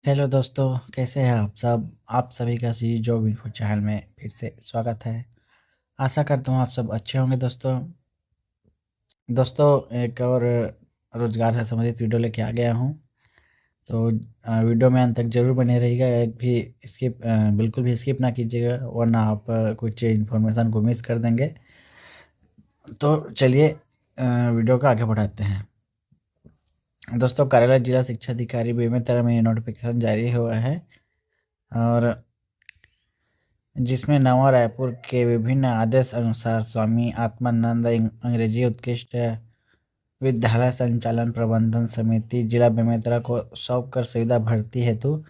Hello दोस्तों, कैसे हैं आप सब। आप सभी का सी जॉब इन्फो चैनल में फिर से स्वागत है। आशा करता हूँ आप सब अच्छे होंगे। दोस्तों एक और रोजगार से संबंधित वीडियो लेके आ गया हूँ। तो वीडियो में अंत तक जरूर बने रहिएगा। एक भी स्किप बिल्कुल भी स्किप ना कीजिएगा, वरना आप कुछ इन्फॉर्मेशन को मिस कर देंगे। तो चलिए वीडियो को आगे बढ़ाते हैं। दोस्तों, कार्यालय जिला शिक्षा अधिकारी बेमेतरा में नोटिफिकेशन जारी हुआ है, और जिसमें नवा रायपुर के विभिन्न आदेश अनुसार स्वामी आत्मानंद अंग्रेजी उत्कृष्ट विद्यालय संचालन प्रबंधन समिति जिला बेमेतरा को सौंप कर सुविधा भर्ती हेतु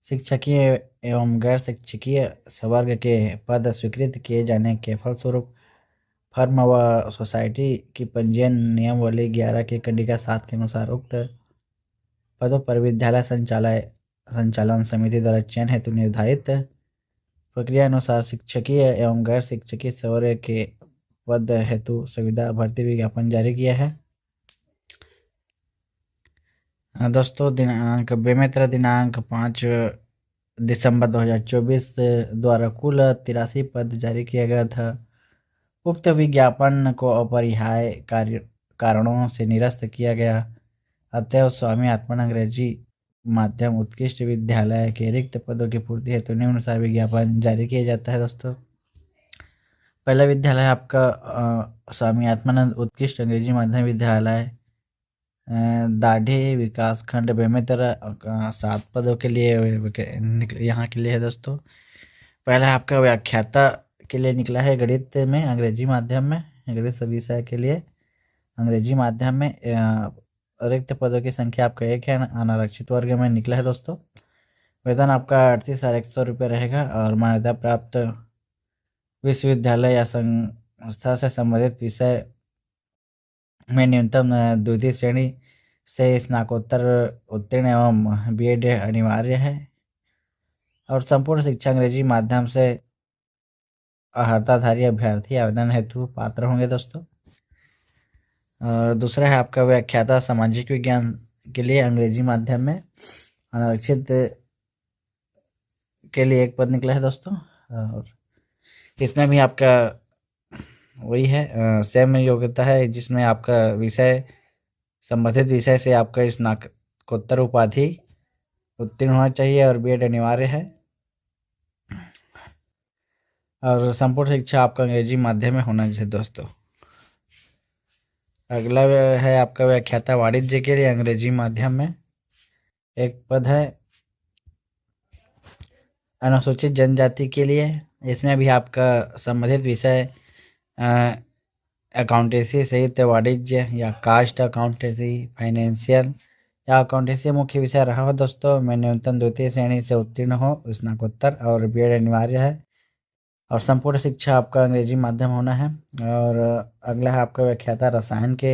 शिक्षकीय एवं गैर शिक्षकीय वर्ग के पद स्वीकृत किए जाने के फलस्वरूप फर्म व सोसाइटी की पंजीयन नियमावली 11 की कंडिका 7 के अनुसार उक्त पदों पर विद्यालय संचालन समिति द्वारा चयन हेतु निर्धारित प्रक्रिया अनुसार शिक्षकीय एवं गैर शिक्षकीय वर्ग के पद हेतु सुविधा भर्ती विज्ञापन जारी किया है। दोस्तों, दिनांक बेमेतरा दिनांक 5 दिसंबर 2024 द्वारा कुल 83 पद जारी किया गया था। उक्त विज्ञापन को अपरिहार्य कारणों से निरस्त किया गया। अतएव स्वामी आत्मानंद अंग्रेजी माध्यम उत्कृष्ट विद्यालय के रिक्त पदों की पूर्ति हेतु निम्नानुसार विज्ञापन जारी किया जाता है। दोस्तों, पहला विद्यालय आपका स्वामी आत्मानंद उत्कृष्ट अंग्रेजी माध्यम विद्यालय दाढ़ी विकास खंड बेमेतरा 7 पदों के लिए यहाँ के लिए है। दोस्तों, पहला आपका व्याख्याता के लिए निकला है गणित में अंग्रेजी माध्यम में, गणित विषय के लिए अंग्रेजी माध्यम में रिक्त पदों की संख्या आपका 1 है। अनारक्षित वर्ग में निकला है। दोस्तों, वेतन आपका 38,100 रुपये रहेगा, और मान्यता प्राप्त विश्वविद्यालय या संस्था से संबंधित विषय में न्यूनतम द्वितीय श्रेणी से स्नातकोत्तर उत्तीर्ण एवं बीएड अनिवार्य है, और संपूर्ण शिक्षा अंग्रेजी माध्यम से अर्हताधारी अभ्यर्थी आवेदन हेतु पात्र होंगे। दोस्तों, और दूसरा है आपका व्याख्याता सामाजिक विज्ञान के लिए अंग्रेजी माध्यम में अनारक्षित के लिए 1 पद निकला है। दोस्तों, और इसमें भी आपका वही है, सेम योग्यता है, जिसमें आपका विषय संबंधित विषय से आपका स्नातकोत्तर उपाधि उत्तीर्ण होना चाहिए, और बीएड अनिवार्य है, और संपूर्ण शिक्षा आपका अंग्रेजी माध्यम में होना चाहिए। दोस्तों, अगला है आपका व्याख्याता वाणिज्य के लिए अंग्रेजी माध्यम में 1 पद है। अनुसूचित जनजाति के लिए इसमें भी आपका संबंधित विषय अकाउंटेंसी सहित वाणिज्य या कास्ट अकाउंटेंसी फाइनेंशियल या अकाउंटेंसी मुख्य विषय रहा हो। दोस्तों, में न्यूनतम द्वितीय श्रेणी से उत्तीर्ण हो, स्नातकोत्तर और बीएड अनिवार्य है, और संपूर्ण शिक्षा आपका अंग्रेजी माध्यम होना है। और अगला है आपका व्याख्याता रसायन के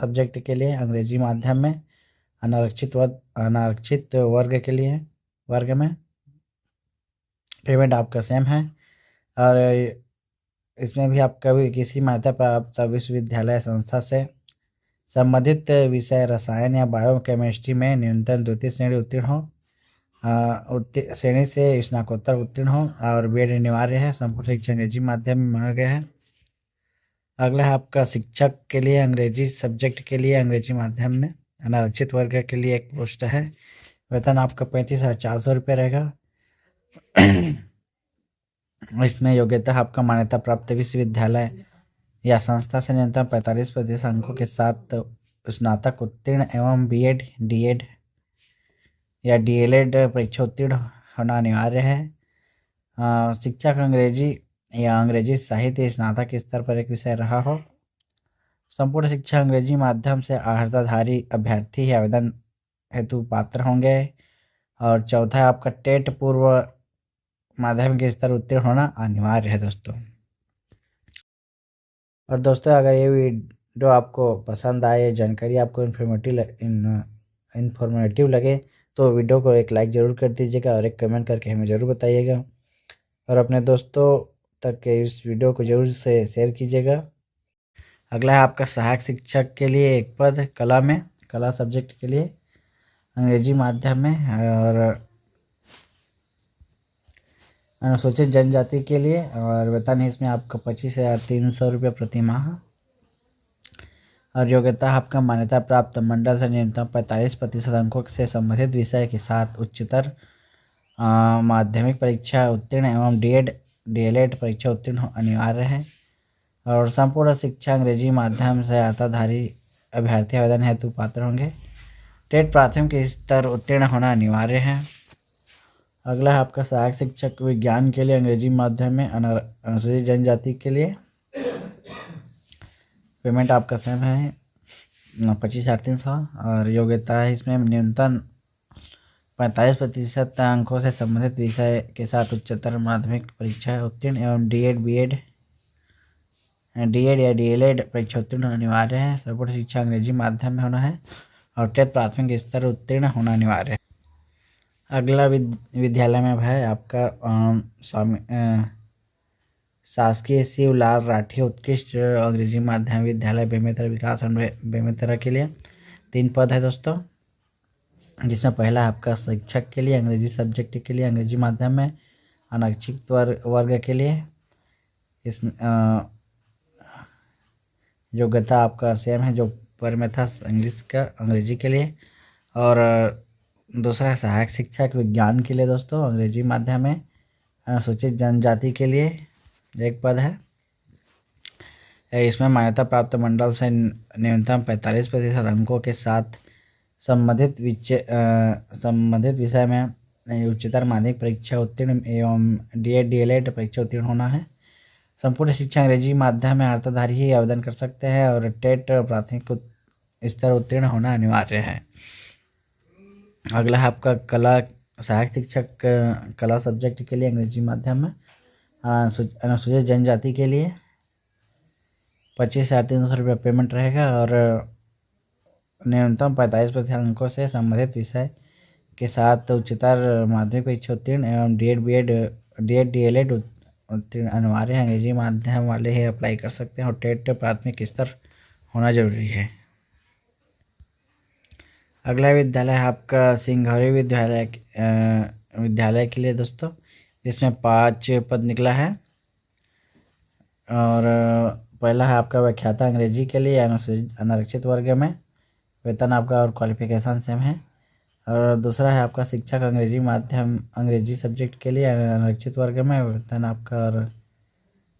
सब्जेक्ट के लिए अंग्रेजी माध्यम में अनारक्षित वर्ग में पेमेंट आपका सेम है, और इसमें भी आपका भी किसी मान्यता प्राप्त विश्वविद्यालय संस्था से संबंधित विषय रसायन या बायोकेमिस्ट्री में न्यूनतम द्वितीय श्रेणी उत्तीर्ण हो, श्रेणी से स्नातकोत्तर उत्तीर्ण हो, और बीएड अनिवार्य है। संपूर्ण शिक्षा अंग्रेजी माध्यम में मांगा गया है। अगला है आपका शिक्षक के लिए अंग्रेजी सब्जेक्ट के लिए अंग्रेजी माध्यम में अनारक्षित वर्ग के लिए 1 पोस्ट है। वेतन आपका 35,400 रुपये रहेगा। इसमें योग्यता आपका मान्यता प्राप्त विश्वविद्यालय या संस्था से न्यूनतम 45% अंकों के साथ स्नातक उत्तीर्ण एवं बीएड डीएड या डीएलएड परीक्षा उत्तीर्ण होना अनिवार्य है। शिक्षक अंग्रेजी या अंग्रेजी साहित्य स्नातक स्तर पर एक विषय रहा हो। संपूर्ण शिक्षा अंग्रेजी माध्यम से अर्हताधारी अभ्यर्थी ही आवेदन हेतु पात्र होंगे। और चौथा है आपका टेट पूर्व माध्यमिक स्तर उत्तीर्ण होना अनिवार्य है। दोस्तों, और दोस्तों, अगर ये वीडियो आपको पसंद आए, जानकारी आपको इन्फॉर्मेटिव लगे, तो वीडियो को एक लाइक ज़रूर कर दीजिएगा, और एक कमेंट करके हमें ज़रूर बताइएगा, और अपने दोस्तों तक इस वीडियो को ज़रूर से शेयर कीजिएगा। अगला है आपका सहायक शिक्षक के लिए 1 पद कला सब्जेक्ट के लिए अंग्रेजी माध्यम में। और अनुसूचित जनजाति के लिए और वेतन है इसमें आपका 25,300 रुपये प्रति माह। और योग्यता आपका मान्यता प्राप्त मंडल से न्यूनतम 45% अंकों से संबंधित विषय के साथ उच्चतर माध्यमिक परीक्षा उत्तीर्ण एवं डीएलएड परीक्षा उत्तीर्ण अनिवार्य है। और संपूर्ण शिक्षा अंग्रेजी माध्यम से अर्थाधारी अभ्यर्थी आवेदन हेतु पात्र होंगे। टेट प्राथमिक स्तर उत्तीर्ण होना अनिवार्य है। अगला है आपका सहायक शिक्षक विज्ञान के लिए अंग्रेजी माध्यम में अनुसूचित जनजाति के लिए पेमेंट आपका सेम है 25,300। और योग्यता है इसमें न्यूनतम 45% अंकों से संबंधित विषय के साथ उच्चतर माध्यमिक परीक्षा उत्तीर्ण एवं डीएड या डीएलएड परीक्षा उत्तीर्ण अनिवार्य है। संपूर्ण शिक्षा अंग्रेजी माध्यम में होना है और टेट प्राथमिक स्तर उत्तीर्ण होना अनिवार्य है। अगला विद्यालय में है आपका स्वामी शासकीय शिवलाल राठी उत्कृष्ट अंग्रेजी माध्यम विद्यालय बेमेतरा विकासखंड बेमेतरा के लिए 3 पद है दोस्तों, जिसमें पहला आपका शिक्षक के लिए अंग्रेजी सब्जेक्ट के लिए अंग्रेजी माध्यम में अनारक्षित वर्ग के लिए। इसमें योग्यता आपका सेम है जो पर में था इंग्लिश का अंग्रेजी के लिए। और दूसरा सहायक शिक्षक विज्ञान के लिए दोस्तों अंग्रेजी माध्यम में अनुसूचित जनजाति के लिए 1 पद है। इसमें मान्यता प्राप्त मंडल से न्यूनतम 45% अंकों के साथ संबंधित विषय में उच्चतर माध्यमिक परीक्षा उत्तीर्ण एवं डीएड परीक्षा उत्तीर्ण होना है। संपूर्ण शिक्षा अंग्रेजी माध्यम में अर्थधारी ही आवेदन कर सकते हैं और टेट प्राथमिक स्तर उत्तीर्ण होना अनिवार्य है। अगला है आपका कला सहायक शिक्षक कला सब्जेक्ट के लिए अंग्रेजी माध्यम में अनुसूचित जनजाति के लिए 25,300 रुपये पेमेंट रहेगा। और न्यूनतम 45% अंकों से संबंधित विषय के साथ उच्चतर माध्यमिक परीक्षा उत्तीर्ण एवं डीएड डीएलएड उत्तीर्ण अनिवार्य है। अंग्रेजी माध्यम वाले ही अप्लाई कर सकते हैं और टेट प्राथमिक स्तर होना जरूरी है। अगला विद्यालय है आपका सिंघौरी विद्यालय के लिए दोस्तों, जिसमें 5 पद निकला है। और पहला है आपका व्याख्याता अंग्रेजी के लिए अनारक्षित वर्ग में, वेतन आपका और क्वालिफिकेशन सेम है। और दूसरा है आपका शिक्षक अंग्रेजी माध्यम अंग्रेजी सब्जेक्ट के लिए अनारक्षित वर्ग में, वेतन आपका और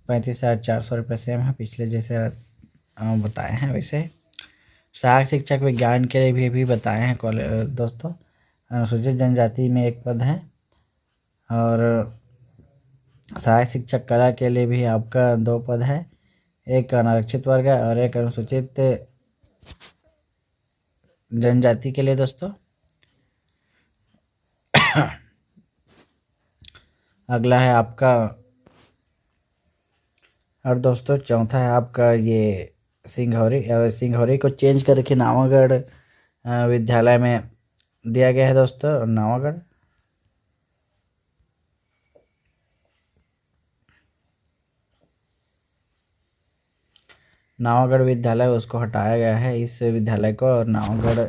35,400 रुपये सेम है पिछले जैसे बताए हैं वैसे। सहायक शिक्षक विज्ञान के लिए भी बताए हैं दोस्तों, अनुसूचित जनजाति में 1 पद है। और सहायक शिक्षक कला के लिए भी आपका 2 पद है, एक अनारक्षित वर्ग और एक अनुसूचित जनजाति के लिए दोस्तों। अगला है आपका और दोस्तों चौथा है आपका ये सिंघौरी को चेंज करके नावागढ़ विद्यालय में दिया गया है दोस्तों। नावागढ़ विद्यालय उसको हटाया गया है इस विद्यालय को, और नावागढ़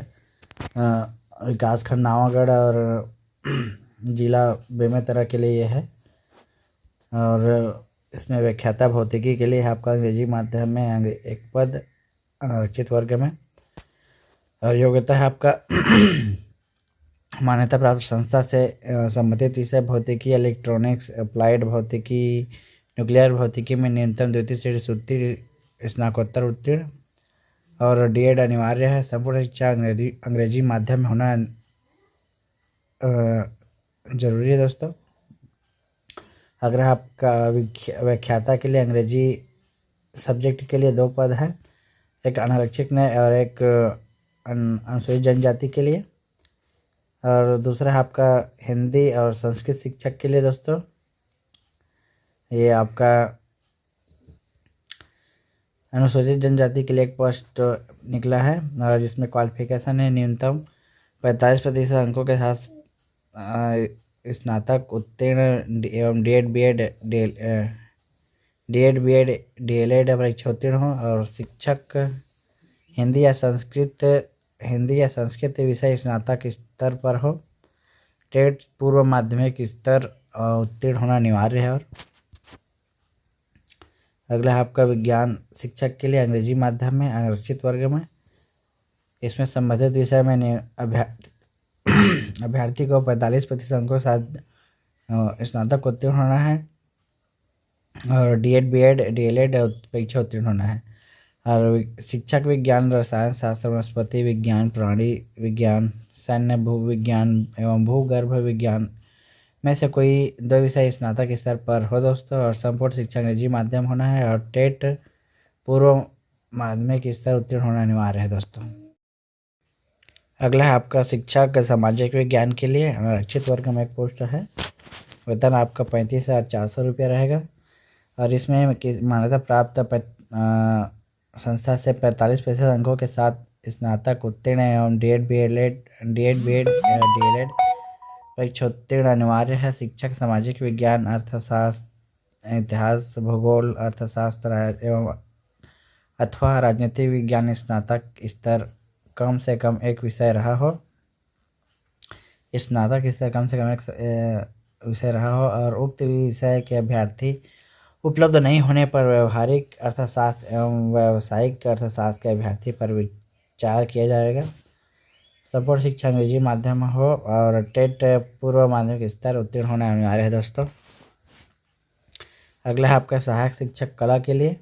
विकासखंड नावागढ़ और जिला बेमेतरा के लिए यह है। और इसमें व्याख्याता भौतिकी के लिए आपका अंग्रेजी माध्यम में 1 पद अनारक्षित वर्ग में। और योग्यता है आपका मान्यता प्राप्त संस्था से संबंधित विषय भौतिकी, इलेक्ट्रॉनिक्स, अप्लाइड भौतिकी, न्यूक्लियर भौतिकी में न्यूनतम 2वीं श्रेणी उत्तीर्ण स्नातकोत्तर उत्तीर्ण और डीएड अनिवार्य है। संपूर्ण शिक्षा अंग्रेजी माध्यम में होना जरूरी है दोस्तों। अगर आपका व्याख्याता के लिए अंग्रेजी सब्जेक्ट के लिए 2 पद हैं, एक अनारक्षित में और एक अनुसूचित जनजाति के लिए। और दूसरा है आपका हिंदी और संस्कृत शिक्षक के लिए दोस्तों, ये आपका अनुसूचित जनजाति के लिए 1 पोस्ट निकला है और जिसमें क्वालिफिकेशन है न्यूनतम 45% अंकों के साथ स्नातक उत्तीर्ण एवं डीएड बीएड डीएलएड परीक्षा उत्तीर्ण हो। और शिक्षक हिंदी या संस्कृत हिंदी या संस्कृत विषय स्नातक स्तर पर हो। टेट पूर्व माध्यमिक स्तर उत्तीर्ण होना अनिवार्य है। और अगला है आपका विज्ञान शिक्षक के लिए अंग्रेजी माध्यम में आरक्षित वर्ग में। इसमें संबंधित विषय में अभ्यर्थी को 45% अंकों के साथ स्नातक उत्तीर्ण होना है और डीएड बीएड डीएलएड परीक्षा उत्तीर्ण होना है। और शिक्षक विज्ञान रसायन शास्त्र वनस्पति विज्ञान प्राणी विज्ञान सैन्य भूविज्ञान एवं भूगर्भ विज्ञान में से कोई दो विषय स्नातक स्तर पर हो दोस्तों। और संपूर्ण शिक्षा अंग्रेजी माध्यम होना है और टेट पूर्व माध्यमिक स्तर उत्तीर्ण होना अनिवार्य है दोस्तों। अगला है आपका शिक्षक सामाजिक विज्ञान के लिए आरक्षित वर्ग में एक पोस्ट है। वेतन आपका 35,400 रुपया रहेगा और इसमें मान्यता प्राप्त संस्था से 45% अंकों के साथ स्नातक उत्तीर्ण एवं डीएड बीएड डीएलएड परीक्षा उत्तीर्ण अनिवार्य है। शिक्षक सामाजिक विज्ञान अर्थशास्त्र इतिहास भूगोल अर्थशास्त्र एवं अथवा राजनीति विज्ञान स्नातक स्तर कम से कम एक विषय रहा हो। स्नातक स्तर कम से कम एक विषय रहा हो और उक्त विषय के अभ्यर्थी उपलब्ध नहीं होने पर व्यवहारिक अर्थशास्त्र एवं व्यावसायिक अर्थशास्त्र के अभ्यर्थी पर विचार किया जाएगा। संपूर्ण शिक्षा अंग्रेजी माध्यम हो और टेट पूर्व माध्यमिक स्तर उत्तीर्ण होना अनिवार्य है दोस्तों। अगला है आपका सहायक शिक्षक कला के लिए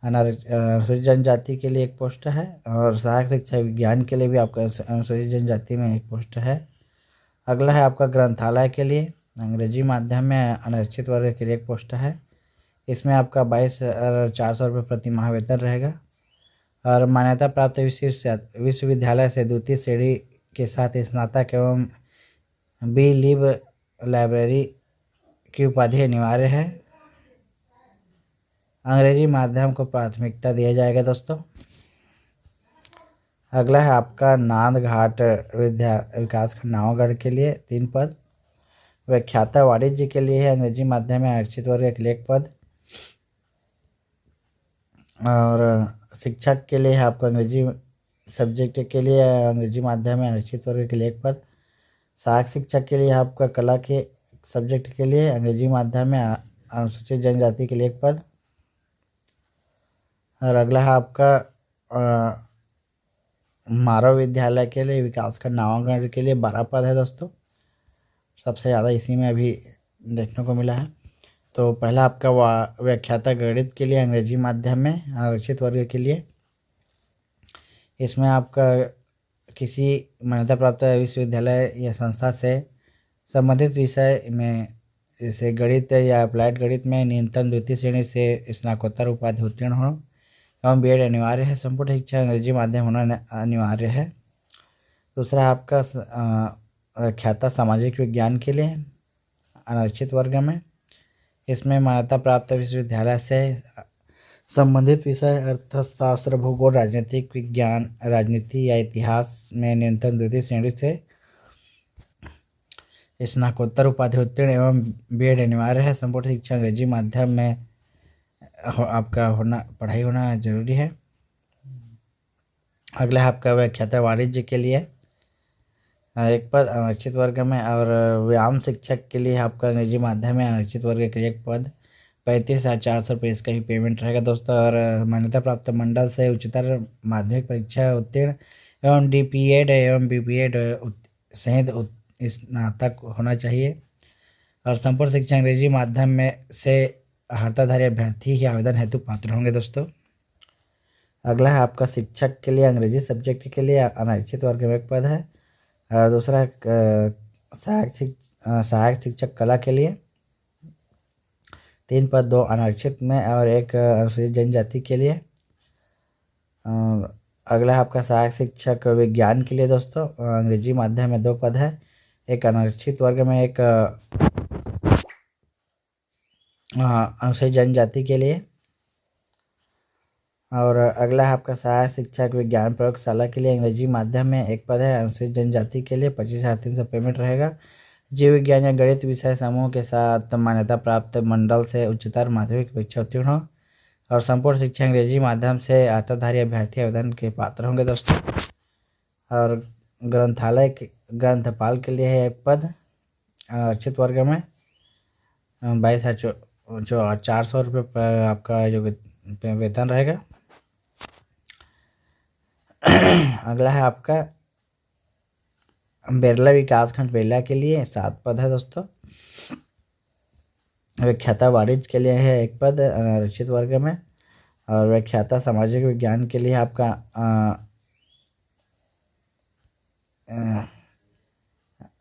अनुसूचित जनजाति के लिए एक पोस्ट है और सहायक शिक्षक विज्ञान के लिए भी आपका अनुसूचित जनजाति में एक पोस्ट है। अगला है आपका ग्रंथालय के लिए अंग्रेजी माध्यम में अनारक्षित वर्ग के लिए एक पोस्ट है। इसमें आपका 22,400 रुपये प्रति माह वेतन रहेगा और मान्यता प्राप्त विश्वविद्यालय से द्वितीय श्रेणी के साथ स्नातक एवं बी लिब लाइब्रेरी की उपाधि अनिवार्य है। अंग्रेजी माध्यम को प्राथमिकता दिया जाएगा दोस्तों। अगला है आपका नांदघाट विद्या विकास खंड नवागढ़ के लिए 3 पद। व्याख्याता वाणिज्य के लिए है अंग्रेजी माध्यम में आरक्षित वर्ग के लिए 1 पद और शिक्षक के लिए है आपका अंग्रेजी सब्जेक्ट के लिए अंग्रेजी माध्यम में आरक्षित वर्ग के लिए 1 पद। सहायक शिक्षक के लिए आपका कला के सब्जेक्ट के लिए अंग्रेजी माध्यम में अनुसूचित जनजाति के लिए 1 पद। और अगला है आपका मानव विद्यालय के लिए विकासखंड नवागढ़ के लिए 12 पद है दोस्तों। सबसे ज़्यादा इसी में अभी देखने को मिला है। तो पहला आपका व्याख्याता गणित के लिए अंग्रेजी माध्यम में आरक्षित वर्ग के लिए। इसमें आपका किसी मान्यता प्राप्त विश्वविद्यालय या संस्था से संबंधित विषय में जैसे गणित या अप्लाइड गणित में न्यूनतम द्वितीय श्रेणी से स्नातकोत्तर उपाधि उत्तीर्ण हो एवं बीएड अनिवार्य है। संपूर्ण शिक्षा अंग्रेजी माध्यम होना अनिवार्य है। दूसरा आपका व्याख्याता सामाजिक विज्ञान के लिए अनारक्षित वर्ग में। इसमें मान्यता प्राप्त विश्वविद्यालय से संबंधित विषय अर्थशास्त्र भूगोल राजनीतिक विज्ञान राजनीति या इतिहास में न्यूनतम द्वितीय श्रेणी से स्नातकोत्तर उपाधि उत्तीर्ण एवं बीएड अनिवार्य है। संपूर्ण शिक्षा अंग्रेजी माध्यम में आपका पढ़ाई होना जरूरी है। अगला है आपका व्याख्याता वाणिज्य के लिए 1 पद आरक्षित वर्ग में और व्यायाम शिक्षक के लिए आपका अंग्रेजी माध्यम में आरक्षित वर्ग के लिए 1 पद 35,400 रुपये इसका ही पेमेंट रहेगा दोस्तों। और मान्यता प्राप्त मंडल से उच्चतर माध्यमिक परीक्षा उत्तीर्ण एवं डीपीएड एवं बीपीएड सहित स्नातक होना चाहिए। और संपूर्ण शिक्षा अंग्रेजी माध्यम में से अर्हताधारी अभ्यर्थी ही आवेदन हेतु पात्र होंगे दोस्तों। अगला है आपका शिक्षक के लिए अंग्रेजी सब्जेक्ट के लिए अनारक्षित वर्ग में 1 पद है और दूसरा सहायक शिक्षक कला के लिए 3 पद 2 अनारक्षित में और 1 अनुसूचित जनजाति के लिए। अगला है आपका सहायक शिक्षक विज्ञान के लिए दोस्तों अंग्रेजी माध्यम में 2 पद है, 1 अनारक्षित वर्ग में 1 अनुसूचित जनजाति के लिए। और अगला है आपका सहायक शिक्षक विज्ञान प्रयोगशाला के लिए अंग्रेजी माध्यम में 1 पद है अनुसूचित जनजाति के लिए 25,300 पेमेंट रहेगा। जीव विज्ञान या गणित विषय समूह के साथ मान्यता प्राप्त मंडल से उच्चतर माध्यमिक परीक्षा उत्तीर्ण हो और संपूर्ण शिक्षा अंग्रेजी माध्यम से अर्हताधारी अभ्यर्थी आवेदन के पात्र होंगे दोस्तों। और ग्रंथपाल के लिए है एक पद आरक्षित वर्ग में 22,400 रुपये आपका जो वेतन रहेगा। अगला है आपका बेरला विकासखंड बेरला के लिए 7 पद है दोस्तों। व्याख्याता वाणिज्य के लिए है एक पद आरक्षित वर्ग में, और व्याख्याता सामाजिक विज्ञान के लिए आपका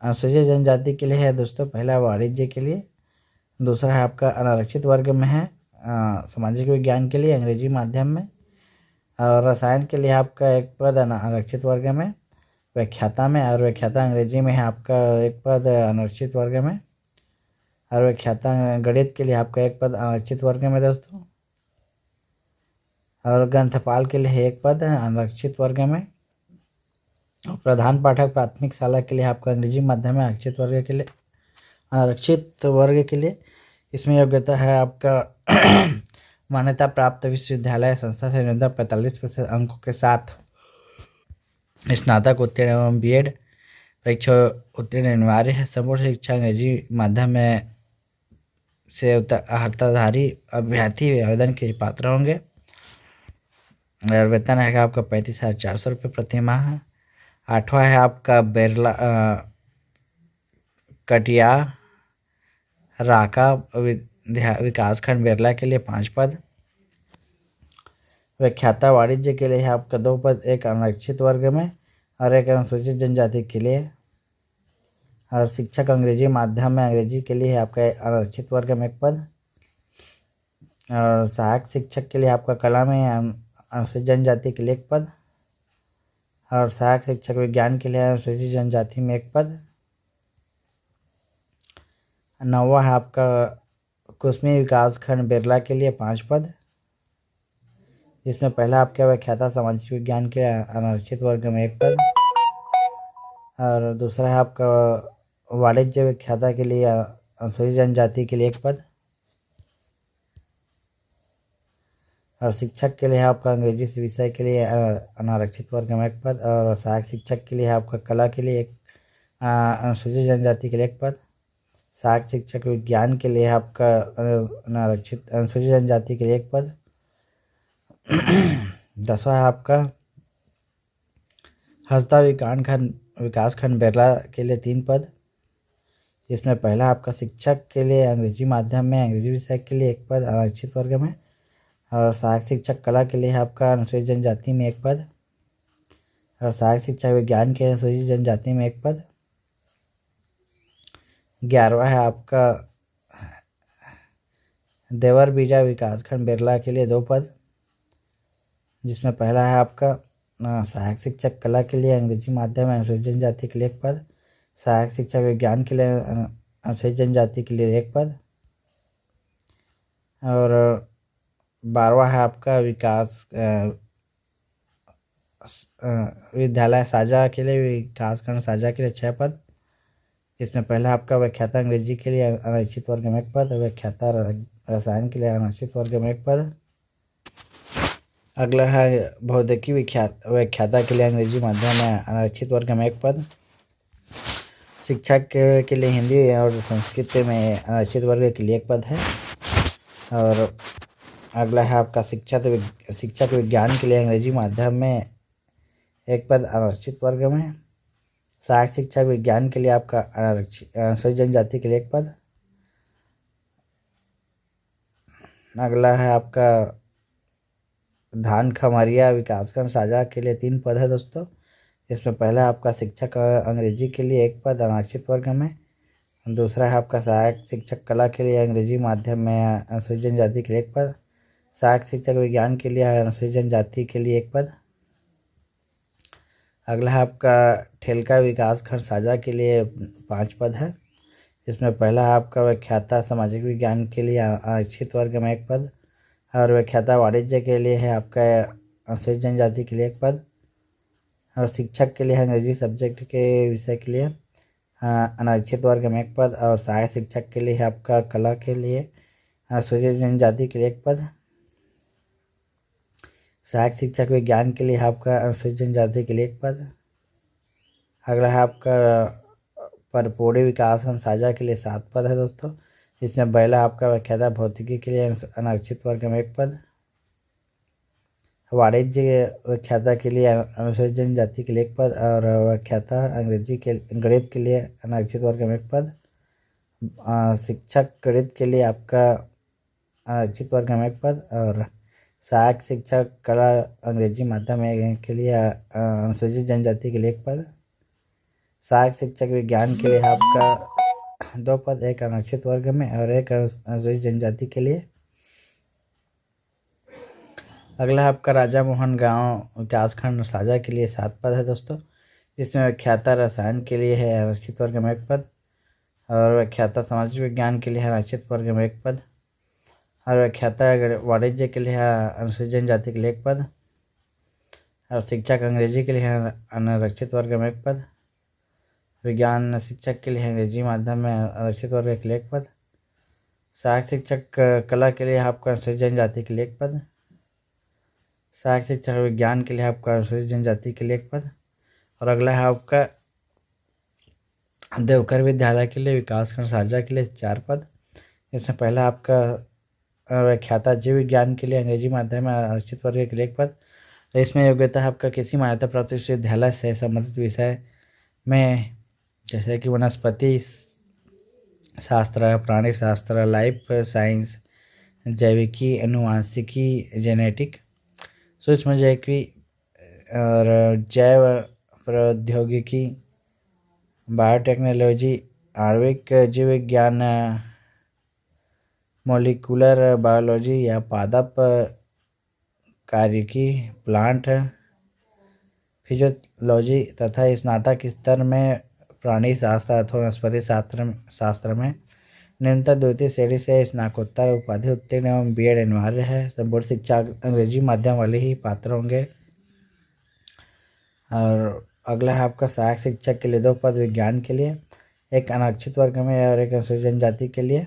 अनुसूचित जनजाति के लिए है दोस्तों पहला वाणिज्य के लिए, दूसरा है आपका अनारक्षित वर्ग में है सामाजिक विज्ञान के लिए अंग्रेजी माध्यम में, और रसायन के लिए आपका एक पद अनारक्षित वर्ग में व्याख्याता में, और व्याख्याता अंग्रेजी में है आपका एक पद अनारक्षित वर्ग में, और व्याख्याता गणित के लिए आपका एक पद अनारक्षित वर्ग में दोस्तों, और ग्रंथपाल के लिए एक पद अनारक्षित वर्ग में, और प्रधान पाठक प्राथमिक शाला के लिए आपका अंग्रेजी माध्यम में आरक्षित वर्ग के लिए इसमें योग्यता है आपका मान्यता प्राप्त विश्वविद्यालय संस्था से न्यूनतम 45% अंकों के साथ स्नातक उत्तीर्ण एवं बीएड परीक्षा उत्तीर्ण अनिवार्य है। संपूर्ण शिक्षा अंग्रेजी माध्यम में से अर्हताधारी अभ्यर्थी आवेदन के पात्र होंगे, और वेतन है आपका 35,400 रुपये प्रति माह है। 8वां है आपका बेरला कटिया राका विकासखंड बेरला के लिए 5 पद। व्याख्याता वाणिज्य के लिए है आपका 2 पद, एक अनारक्षित वर्ग में और एक अनुसूचित जनजाति के लिए, और शिक्षक अंग्रेजी माध्यम में अंग्रेजी के लिए है आपका अनारक्षित वर्ग में 1 पद, और सहायक शिक्षक के लिए आपका कला में अनुसूचित जनजाति के लिए 1 पद, और सहायक शिक्षक विज्ञान के लिए अनुसूचित जनजाति में 1 पद। 9वां है आपका कुसमी विकासखंड बेरला के लिए 5 पद, जिसमें पहला आपका व्याख्याता सामाजिक विज्ञान के अनारक्षित वर्ग में 1 पद, और दूसरा है आपका वाणिज्य व्याख्याता के लिए अनुसूचित जनजाति के लिए 1 पद, और शिक्षक के लिए आपका अंग्रेजी विषय के लिए अनारक्षित वर्ग में 1 पद, और सहायक शिक्षक के लिए आपका कला के लिए अनुसूचित जनजाति के लिए 1 पद, सहायक शिक्षक विज्ञान के लिए आपका अनारक्षित अनुसूचित जनजाति के लिए 1 पद। 10वां है आपका हंसदा विकासखंड बेरला के लिए 3 पद, जिसमें पहला आपका शिक्षक के लिए अंग्रेजी माध्यम में अंग्रेजी विषय के लिए 1 पद आरक्षित वर्ग में, और सहायक शिक्षक कला के लिए आपका अनुसूचित जनजाति में 1 पद, और सहायक शिक्षक विज्ञान के अनुसूचित जनजाति में 1 पद। 11वां है आपका देवर बीजा विकासखंड बेरला के लिए 2 पद, जिसमें पहला है आपका सहायक शिक्षक कला के लिए अंग्रेजी माध्यम में अनुसूचित जनजाति के लिए 1 पद, सहायक शिक्षक विज्ञान के लिए अनुसूचित जनजाति के लिए 1 पद, और 12वां है आपका विद्यालय साझा के लिए विकासखंड साझा के लिए 6 पद, जिसमें पहला आपका व्याख्याता अंग्रेजी के लिए अनारक्षित वर्ग में 1 पद, व्याख्याता रसायन के लिए अनारक्षित वर्ग में 1 पद। अगला है भौतिकी व्याख्याता के लिए अंग्रेजी माध्यम में अनारक्षित वर्ग में 1 पद, शिक्षक के लिए हिंदी और संस्कृत में अनारक्षित वर्ग के लिए 1 पद है, और अगला है आपका शिक्षक विज्ञान के लिए अंग्रेजी माध्यम में 1 पद आरक्षित वर्ग में, सहायक शिक्षक विज्ञान के लिए आपका अनुसूचित जनजाति के लिए 1 पद। अगला है आपका धान खमरिया विकासखंड साझा के लिए 3 पद है दोस्तों, इसमें पहला आपका शिक्षक अंग्रेजी के लिए 1 पद आरक्षित वर्ग में, दूसरा है आपका सहायक शिक्षक कला के लिए अंग्रेजी माध्यम में अनुसूचित जनजाति के लिए 1 पद, सहायक शिक्षक विज्ञान के लिए अनुसूचित जनजाति के लिए 1 पद। अगला है आपका ठेलका विकासखंड साझा के लिए 5 पद है, इसमें पहला है आपका व्याख्याता सामाजिक विज्ञान के लिए आरक्षित वर्ग में 1 पद, और व्याख्याता वाणिज्य के लिए है आपका अनुसूचित जनजाति के लिए 1 पद, और शिक्षक के लिए अंग्रेजी सब्जेक्ट के विषय के लिए अनारक्षित वर्ग में 1 पद, और सहायक शिक्षक के लिए आपका कला के लिए अनुसूचित जनजाति के लिए 1 पद, सहायक शिक्षक विज्ञान के लिए आपका अनुसूचित जनजाति के लिए 1 पद। अगला है आपका पर पूरे विकास खंड साझा के लिए 7 पद है दोस्तों। इसमें पहला आपका व्याख्याता भौतिकी के लिए अनारक्षित वर्ग में 1 पद, वाणिज्य व्याख्याता के लिए अनुसूचित जनजाति के लिए 1 पद, और व्याख्याता अंग्रेजी के गणित के लिए अनारक्षित वर्ग में 1 पद, शिक्षक गणित के लिए आपका आरक्षित वर्ग में 1 पद, और सहायक शिक्षक कला अंग्रेजी माध्यम के लिए अनुसूचित जनजाति के लिए 1 पद, सहायक शिक्षक विज्ञान के लिए आपका 2 पद, एक आरक्षित वर्ग में और एक अनुसूचित जनजाति के लिए। अगला आपका राजा मोहन गांव विकास खंड साझा के लिए 7 पद है दोस्तों। जिसमें व्याख्याता रसायन के लिए है आरक्षित वर्ग में 1 पद, और व्याख्याता सामाजिक विज्ञान के लिए है आरक्षित वर्ग में 1 पद, और व्याख्याता वाणिज्य के लिए अनुसूचित जनजाति के लिए 1 पद, और शिक्षक अंग्रेजी के लिए अनारक्षित वर्ग में 1 पद, विज्ञान शिक्षक के लिए अंग्रेजी माध्यम में आरक्षित वर्ग के लिए 1 पद, सहायक शिक्षक कला के लिए आपका अनुसूचित जनजाति के लिए 1 पद, सहायक शिक्षक विज्ञान के लिए आपका अनुसूचित जनजाति के लिए 1 पद। और अगला है आपका देवकर विद्यालय के लिए विकासखंड साझा के लिए 4 पद। इसमें पहला आपका व्याख्याता जीव विज्ञान के लिए अंग्रेजी माध्यम में आरक्षित वर्ग के लिए 1 पद। तो इसमें योग्यता है आपका किसी मान्यता प्राप्त विश्वविद्यालय से संबंधित विषय में, जैसे कि वनस्पति शास्त्र, प्राणी शास्त्र, लाइफ साइंस, जैविकी, अनुवांशिकी, जेनेटिक, सूक्ष्म जैविकी और जैव प्रौद्योगिकी, बायोटेक्नोलॉजी, आणविक जीव विज्ञान, मोलिकुलर बायोलॉजी या पादप कार्यकी, प्लांट फिजियोलॉजी तथा स्नातक स्तर में प्राणी शास्त्र अथवा वनस्पति शास्त्र में निम्नतम द्वितीय श्रेणी से स्नातकोत्तर उपाधि उत्तीर्ण एवं बीएड अनिवार्य है। संपूर्ण शिक्षा अंग्रेजी माध्यम वाले ही पात्र होंगे। और अगला है आपका सहायक शिक्षक के लिए 2 पद विज्ञान के लिए, एक अनारक्षित वर्ग में और एक अनुसूचित जनजाति के लिए।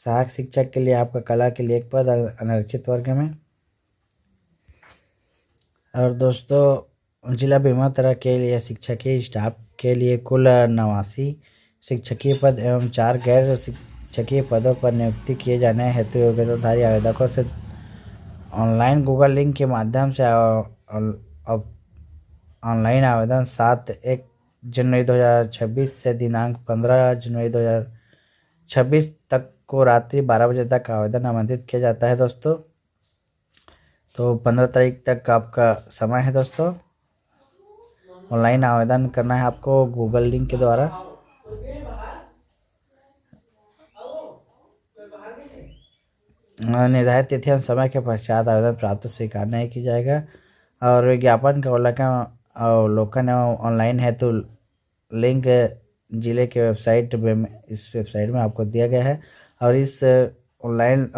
सहायक शिक्षक के लिए आपका कला के लिए 1 पद अनारक्षित वर्ग में। और दोस्तों जिला बेमेतरा के लिए शिक्षकीय स्टाफ के लिए कुल 89 शिक्षकीय पद एवं 4 गैर शिक्षकीय पदों पर नियुक्ति किए जाने हेतु योग्यताधारी आवेदकों से ऑनलाइन गूगल लिंक के माध्यम से ऑनलाइन आवेदन 7 जनवरी 2026 से दिनांक 15 जनवरी 2026 तक को रात्रि 12 बजे तक आवेदन आमंत्रित किया जाता है दोस्तों। तो 15 तारीख तक आपका समय है दोस्तों। ऑनलाइन आवेदन करना है आपको गूगल लिंक के द्वारा। निर्धारित तिथि एवं समय के पश्चात आवेदन प्राप्त स्वीकार नहीं की जाएगा। और विज्ञापन का अवलोकन एवं ऑनलाइन है तो लिंक जिले के वेबसाइट में, इस वेबसाइट में आपको दिया गया है। और इस ऑनलाइन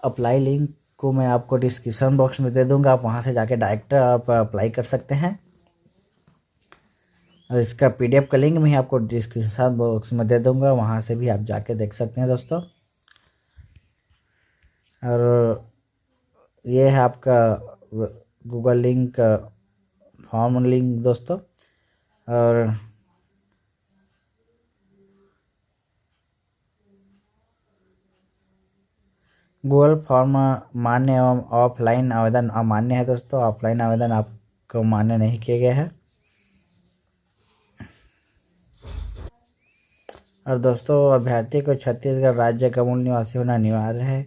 अप्लाई लिंक को मैं आपको डिस्क्रिप्शन बॉक्स में दे दूंगा, आप वहां से जाके डायरेक्ट आप अप्लाई कर सकते हैं। और इसका पीडीएफ का लिंक मैं आपको डिस्क्रिप्शन बॉक्स में दे दूंगा, वहां से भी आप जाके देख सकते हैं दोस्तों। और ये है आपका गूगल लिंक फॉर्म लिंक दोस्तों। और गूगल फॉर्म मान्य एवं ऑफलाइन आवेदन अमान्य है दोस्तों। ऑफलाइन आवेदन आपको मान्य नहीं किए गए हैं। और दोस्तों अभ्यर्थी को छत्तीसगढ़ राज्य का मूल निवासी होना अनिवार्य है।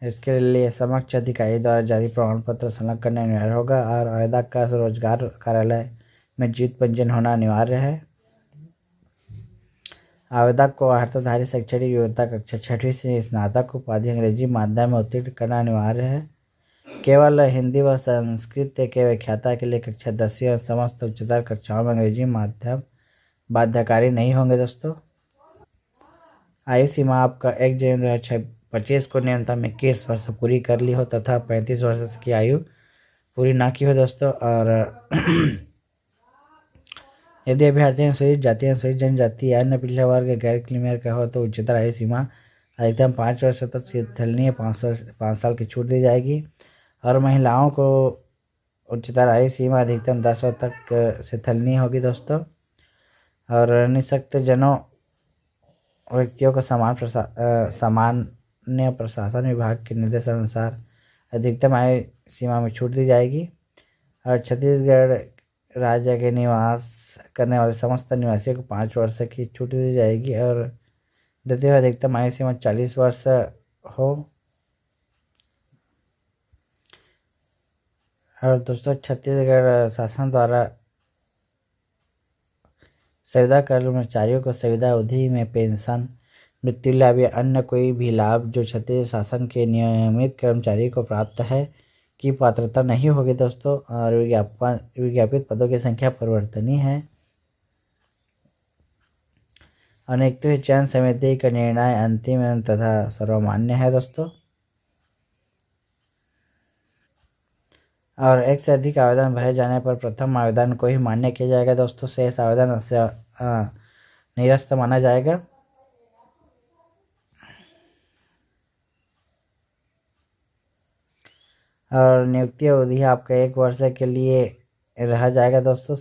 इसके लिए समक्ष अधिकारी द्वारा जारी प्रमाण पत्र संलग्न करना अनिवार्य होगा। और आवेदक का रोजगार कार्यालय में जीवित पंजीयन होना अनिवार्य है। आवेदक को अर्हताधारी शैक्षणिक योग्यता कक्षा 6वीं से स्नातक उपाधि अंग्रेजी माध्यम में उत्तीर्ण करना अनिवार्य है। केवल हिंदी व संस्कृत के व्याख्याता के लिए कक्षा 10वीं और समस्त उच्चतर कक्षाओं में अंग्रेजी माध्यम बाध्यकारी नहीं होंगे दोस्तों। आयु सीमा आपका 1 जनवरी 2025 को न्यूनतम 21 वर्ष पूरी कर ली हो तथा 35 वर्ष की आयु पूरी ना की हो दोस्तों। और यदि अभ्यर्थी अनुसूचित जाति, अनुसूचित जनजाति या अन्य पिछड़ा वर्ग गैर क्रीमियर का हो तो उच्चतर आयु सीमा अधिकतम 5 वर्ष तक शिथिलनीय 5 साल की छूट दी जाएगी। और महिलाओं को उच्चतर आयु सीमा अधिकतम 10 वर्ष तक शिथिल होगी दोस्तों। और निःशक्त जनों व्यक्तियों को सामान्य प्रशासन विभाग के निर्देशानुसार अधिकतम आयु सीमा में छूट दी जाएगी। और छत्तीसगढ़ राज्य के निवास करने वाले समस्त निवासियों को 5 वर्ष की छूट दी जाएगी। और द्वितीय अधिकतम आयु सीमा 40 वर्ष हो। और दोस्तों छत्तीसगढ़ शासन द्वारा संविदा कर्मचारियों को संविदा अवधि में पेंशन, मृत्यु लाभ या अन्य कोई भी लाभ जो छत्तीसगढ़ शासन के नियमित कर्मचारी को प्राप्त है की पात्रता नहीं होगी दोस्तों। और विज्ञापित पदों की संख्या परिवर्तनीय है। अनेक चयन समिति का निर्णय अंतिम तथा सर्वमान्य है दोस्तों। और एक से अधिक आवेदन भरे जाने पर प्रथम आवेदन को ही मान्य किया जाएगा दोस्तों। शेष आवेदन से निरस्त माना जाएगा। और नियुक्ति अवधि आपका 1 वर्ष के लिए रह जाएगा दोस्तों।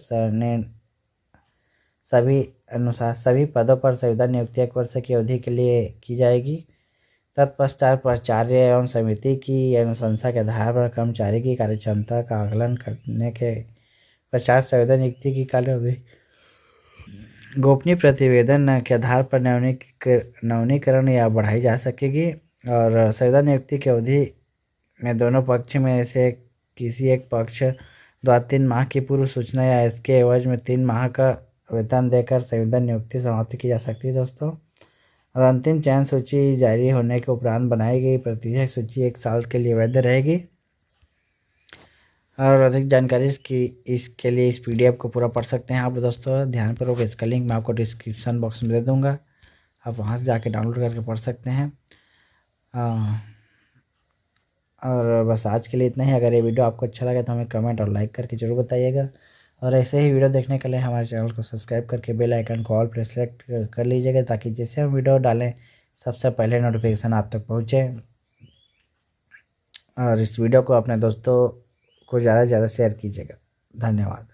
सभी पदों पर संविदा नियुक्ति 1 वर्ष की अवधि के लिए की जाएगी। तत्पश्चात प्राचार्य एवं समिति की अनुशंसा के आधार पर कर्मचारी की कार्यक्षमता का आकलन करने के पश्चात संविदा नियुक्ति की काल अवधि गोपनीय प्रतिवेदन के आधार पर नवीनीकरण या बढ़ाई जा सकेगी। और संविदा नियुक्ति की अवधि में दोनों पक्ष में से किसी एक पक्ष द्वारा 3 माह की पूर्व सूचना या इसके एवज में 3 माह का वेतन देकर संविदा नियुक्ति समाप्त की जा सकती है दोस्तों। और अंतिम चयन सूची जारी होने के उपरांत बनाई गई प्रतिशत सूची 1 साल के लिए वैध रहेगी। और अधिक जानकारी इसके लिए इस PDF को पूरा पढ़ सकते हैं आप दोस्तों ध्यानपूर्वक। इसका लिंक मैं आपको डिस्क्रिप्शन बॉक्स में दे दूँगा, आप वहाँ से जाके डाउनलोड करके पढ़ सकते हैं। और बस आज के लिए इतना ही। अगर ये वीडियो आपको अच्छा लगा तो हमें कमेंट और लाइक करके जरूर बताइएगा। और ऐसे ही वीडियो देखने के लिए हमारे चैनल को सब्सक्राइब करके बेल आइकन को ऑल पर सेलेक्ट कर लीजिएगा, ताकि जैसे हम वीडियो डालें सबसे पहले नोटिफिकेशन आप तक पहुँचे। और इस वीडियो को अपने दोस्तों को ज़्यादा से ज़्यादा शेयर कीजिएगा। धन्यवाद।